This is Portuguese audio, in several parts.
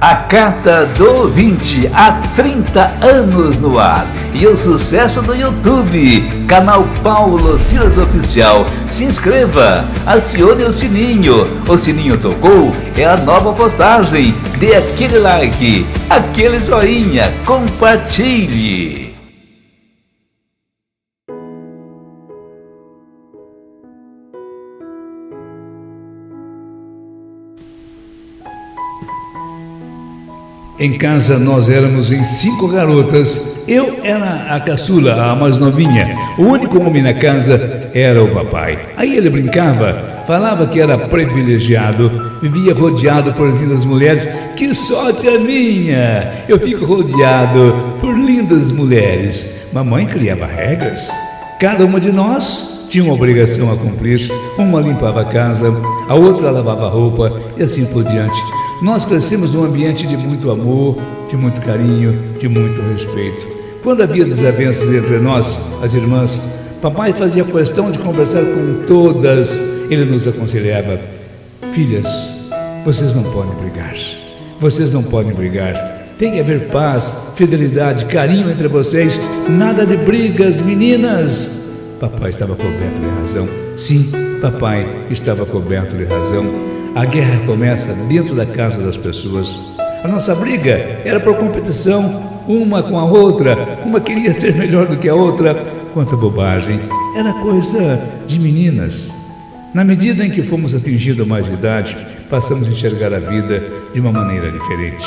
A Carta do Ouvinte, há 30 anos no ar. E o sucesso do YouTube, canal Paulo Silas Oficial. Se inscreva, acione o sininho. O sininho tocou, é a nova postagem. Dê aquele like, aquele joinha, compartilhe. Em casa nós éramos em 5 garotas. Eu era a caçula, a mais novinha. O único homem na casa era o papai. Aí ele brincava, falava que era privilegiado, vivia rodeado por lindas mulheres. Que sorte a minha! Eu fico rodeado por lindas mulheres. Mamãe criava regras. Cada uma de nós tinha uma obrigação a cumprir. Uma limpava a casa, a outra lavava a roupa e assim por diante. Nós crescemos num ambiente de muito amor, de muito carinho, de muito respeito. Quando havia desavenças entre nós, as irmãs, papai fazia questão de conversar com todas. Ele nos aconselhava: filhas, vocês não podem brigar. Vocês não podem brigar. Tem que haver paz, fidelidade, carinho entre vocês. Nada de brigas, meninas. Papai estava coberto de razão. Sim, papai estava coberto de razão. A guerra começa dentro da casa das pessoas. A nossa briga era por competição, uma com a outra. Uma queria ser melhor do que a outra. Quanta bobagem! Era coisa de meninas. Na medida em que fomos atingindo mais idade, passamos a enxergar a vida de uma maneira diferente.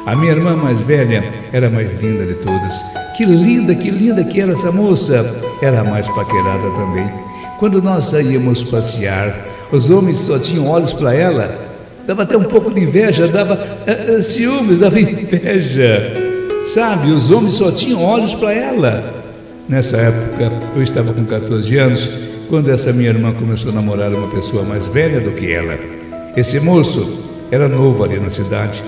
A minha irmã mais velha era a mais linda de todas. Que linda que era essa moça! Era a mais paquerada também. Quando nós saíamos passear, os homens só tinham olhos para ela. Dava até um pouco de inveja, dava ciúmes, dava inveja. Sabe, os homens só tinham olhos para ela. Nessa época, eu estava com 14 anos, quando essa minha irmã começou a namorar uma pessoa mais velha do que ela. Esse moço era novo ali na cidade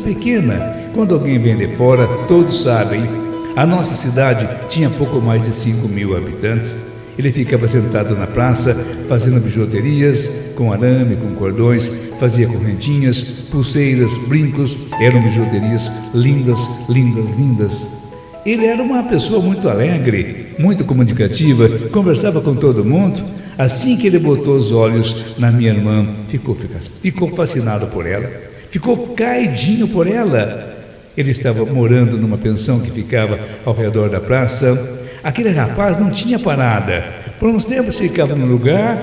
pequena. Quando alguém vem de fora, todos sabem. A nossa cidade tinha pouco mais de 5.000 habitantes. Ele ficava sentado na praça, fazendo bijuterias, com arame, com cordões, fazia correntinhas, pulseiras, brincos. Eram bijuterias lindas, lindas, lindas. Ele era uma pessoa muito alegre, muito comunicativa, conversava com todo mundo. Assim que ele botou os olhos na minha irmã, ficou fascinado por ela, ficou caidinho por ela. Ele estava morando numa pensão que ficava ao redor da praça. Aquele rapaz não tinha parada. Por uns tempos ficava num lugar,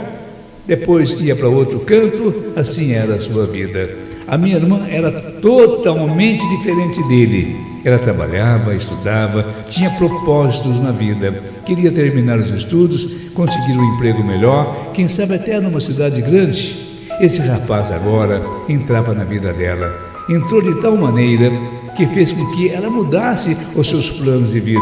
depois ia para outro canto. Assim era a sua vida. A minha irmã era totalmente diferente dele. Ela trabalhava, estudava, tinha propósitos na vida. Queria terminar os estudos, conseguir um emprego melhor, quem sabe até numa cidade grande. Esse rapaz agora entrava na vida dela. Entrou de tal maneira que fez com que ela mudasse os seus planos de vida.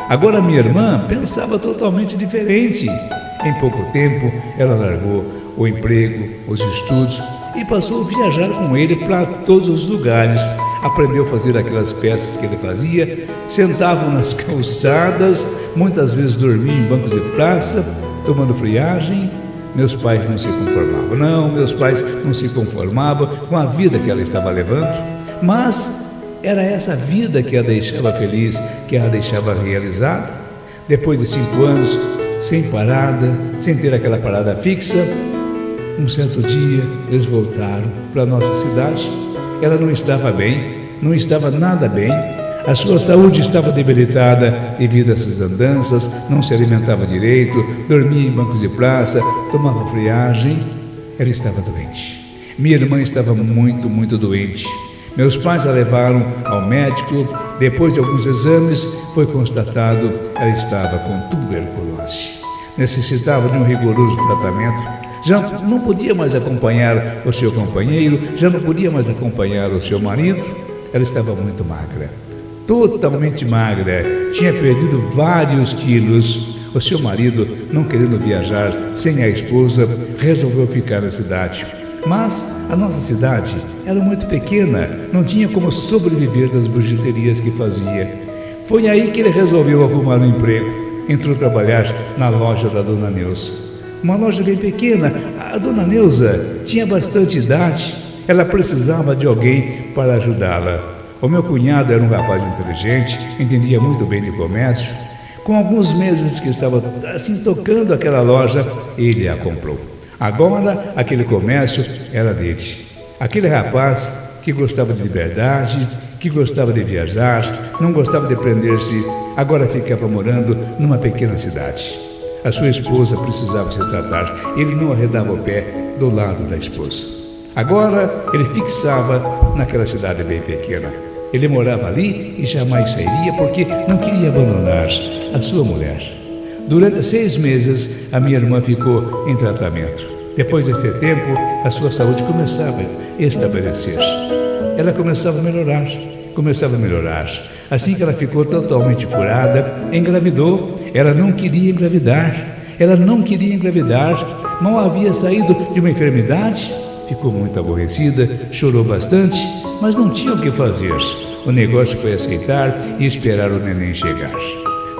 Agora minha irmã pensava totalmente diferente. Em pouco tempo, ela largou o emprego, os estudos e passou a viajar com ele para todos os lugares. Aprendeu a fazer aquelas peças que ele fazia, sentavam nas calçadas, muitas vezes dormiam em bancos de praça, tomando friagem. Meus pais não se conformavam. Não, meus pais não se conformavam com a vida que ela estava levando, mas era essa vida que a deixava feliz, que a deixava realizada. Depois de 5 anos, sem parada, sem ter aquela parada fixa, um certo dia eles voltaram para a nossa cidade. Ela não estava bem, não estava nada bem. A sua saúde estava debilitada devido a essas andanças, não se alimentava direito, dormia em bancos de praça, tomava friagem. Ela estava doente. Minha irmã estava muito, muito doente. Meus pais a levaram ao médico. Depois de alguns exames, foi constatado que ela estava com tuberculose. Necessitava de um rigoroso tratamento. Já não podia mais acompanhar o seu companheiro, já não podia mais acompanhar o seu marido. Ela estava muito magra, totalmente magra, tinha perdido vários quilos. O seu marido, não querendo viajar sem a esposa, resolveu ficar na cidade. Mas a nossa cidade era muito pequena, não tinha como sobreviver das bijuterias que fazia. Foi aí que ele resolveu arrumar um emprego. Entrou trabalhar na loja da Dona Neuza. Uma loja bem pequena. A Dona Neuza tinha bastante idade. ela precisava de alguém para ajudá-la. O meu cunhado era um rapaz inteligente, entendia muito bem de comércio. Com alguns meses que estava assim tocando aquela loja, ele a comprou. Agora aquele comércio era dele. Aquele rapaz que gostava de liberdade, que gostava de viajar, não gostava de prender-se, agora ficava morando numa pequena cidade. A sua esposa precisava se tratar, ele não arredava o pé do lado da esposa. Agora ele fixava naquela cidade bem pequena. Ele morava ali e jamais sairia porque não queria abandonar a sua mulher. Durante 6 meses, a minha irmã ficou em tratamento. Depois deste tempo, a sua saúde começava a estabelecer. Ela começava a melhorar. Assim que ela ficou totalmente curada, engravidou. Ela não queria engravidar. Mal havia saído de uma enfermidade. Ficou muito aborrecida, chorou bastante, mas não tinha o que fazer. O negócio foi aceitar e esperar o neném chegar.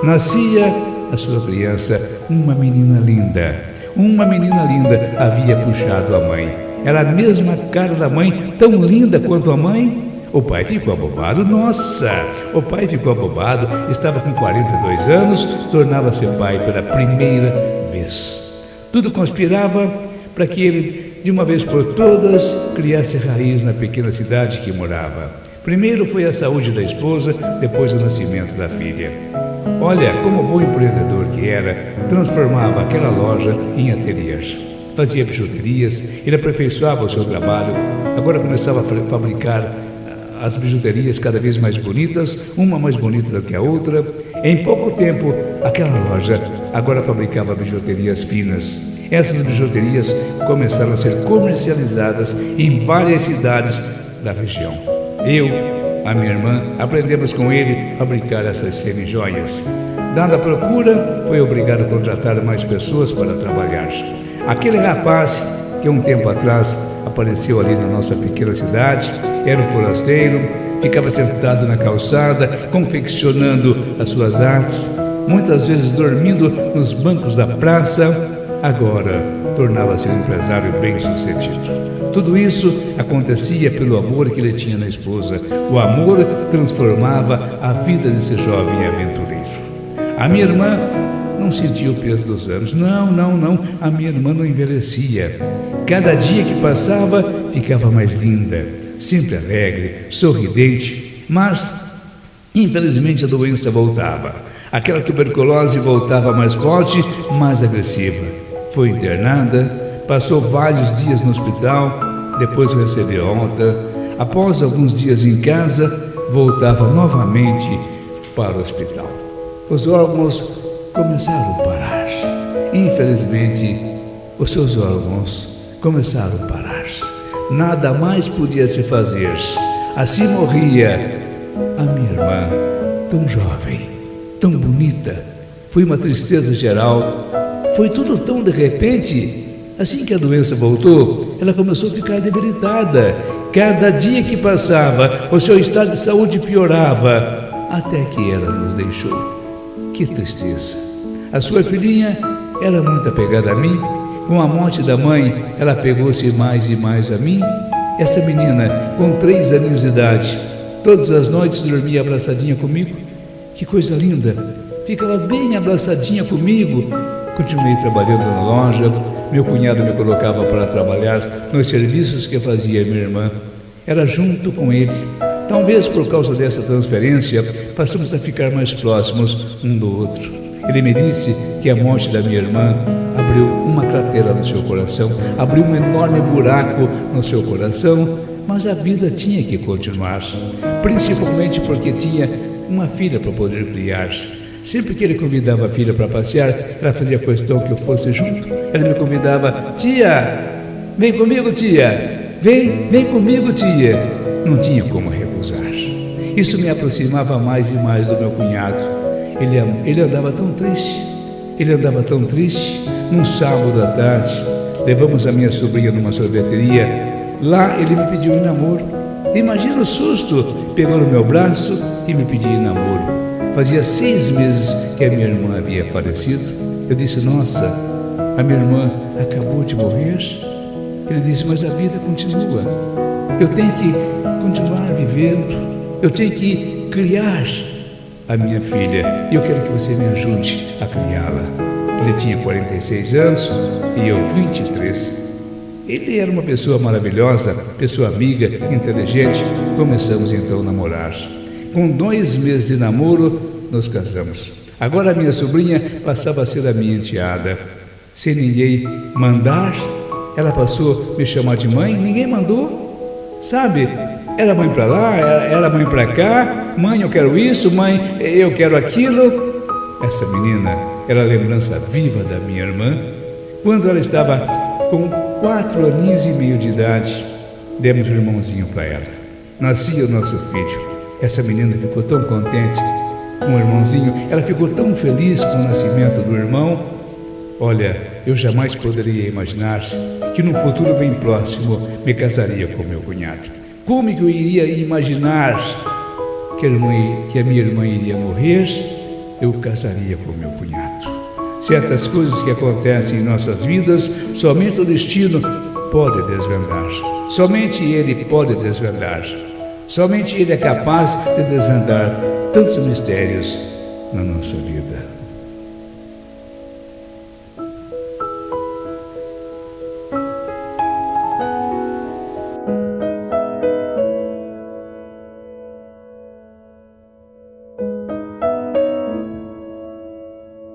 Nascia a sua criança, uma menina linda. Uma menina linda havia puxado a mãe. Era a mesma cara da mãe, tão linda quanto a mãe. O pai ficou abobado. O pai ficou abobado. Estava com 42 anos, tornava-se pai pela primeira vez. Tudo conspirava para que ele, de uma vez por todas, criasse raiz na pequena cidade que morava. Primeiro foi a saúde da esposa, depois o nascimento da filha. Olha, como bom empreendedor que era, transformava aquela loja em ateliê. Fazia bijuterias, ele aperfeiçoava o seu trabalho, agora começava a fabricar as bijuterias cada vez mais bonitas, uma mais bonita do que a outra. Em pouco tempo, aquela loja agora fabricava bijuterias finas. Essas bijuterias começaram a ser comercializadas em várias cidades da região. Eu, a minha irmã, aprendemos com ele a fabricar essas semi-joias. Dada a procura, foi obrigado a contratar mais pessoas para trabalhar. Aquele rapaz que um tempo atrás apareceu ali na nossa pequena cidade, era um forasteiro, ficava sentado na calçada, confeccionando as suas artes, muitas vezes dormindo nos bancos da praça. Agora tornava-se um empresário bem-sucedido. Tudo isso acontecia pelo amor que ele tinha na esposa. O amor transformava a vida desse jovem aventureiro. A minha irmã não sentia o peso dos anos. Não. A minha irmã não envelhecia. Cada dia que passava, ficava mais linda, sempre alegre, sorridente. Mas, infelizmente, a doença voltava. Aquela tuberculose voltava mais forte, mais agressiva. Foi internada, passou vários dias no hospital, depois recebeu alta. Após alguns dias em casa, voltava novamente para o hospital. Os órgãos começaram a parar. Infelizmente, os seus órgãos começaram a parar. Nada mais podia se fazer. Assim morria a minha irmã, tão jovem, tão bonita. Foi uma tristeza geral. Foi tudo tão de repente. Assim que a doença voltou, ela começou a ficar debilitada. Cada dia que passava, o seu estado de saúde piorava, até que ela nos deixou. Que tristeza! A sua filhinha era muito apegada a mim. Com a morte da mãe, ela pegou-se mais e mais a mim. Essa menina, com 3 aninhos de idade, todas as noites dormia abraçadinha comigo. Que coisa linda! Ficava bem abraçadinha comigo. Continuei trabalhando na loja. Meu cunhado me colocava para trabalhar nos serviços que fazia minha irmã. Era junto com ele. Talvez por causa dessa transferência, passamos a ficar mais próximos um do outro. Ele me disse que a morte da minha irmã abriu uma cratera no seu coração, abriu um enorme buraco no seu coração, mas a vida tinha que continuar, principalmente porque tinha uma filha para poder criar. Sempre que ele convidava a filha para passear, ela fazia questão que eu fosse junto. Ela me convidava: tia, vem comigo, tia, vem comigo, tia. Não tinha como recusar. Isso me aproximava mais e mais do meu cunhado. Ele andava tão triste. Num sábado à tarde, levamos a minha sobrinha numa sorveteria. Lá ele me pediu em namoro. Imagina o susto! Pegou no meu braço e me pediu em namoro. Fazia 6 meses que a minha irmã havia falecido. Eu disse: nossa, a minha irmã acabou de morrer. Ele disse: mas a vida continua. Eu tenho que continuar vivendo. Eu tenho que criar a minha filha. E eu quero que você me ajude a criá-la. Ele tinha 46 anos e eu 23. Ele era uma pessoa maravilhosa, pessoa amiga, inteligente. Começamos então a namorar. Com 2 meses de namoro, nos casamos. Agora a minha sobrinha passava a ser a minha enteada. Sem ninguém mandar, ela passou a me chamar de mãe. Ninguém mandou, sabe? Era mãe para lá, era mãe para cá. Mãe, eu quero isso, mãe, eu quero aquilo. Essa menina era a lembrança viva da minha irmã. Quando ela estava com 4 aninhos e meio de idade, demos um irmãozinho para ela. Nascia o nosso filho. Essa menina ficou tão contente com o irmãozinho, ela ficou tão feliz com o nascimento do irmão. Olha, eu jamais poderia imaginar que num futuro bem próximo me casaria com meu cunhado. Como que eu iria imaginar que a minha irmã iria morrer? Eu casaria com meu cunhado. Certas coisas que acontecem em nossas vidas, somente o destino pode desvendar. Somente ele pode desvendar. Somente ele é capaz de desvendar tantos mistérios na nossa vida.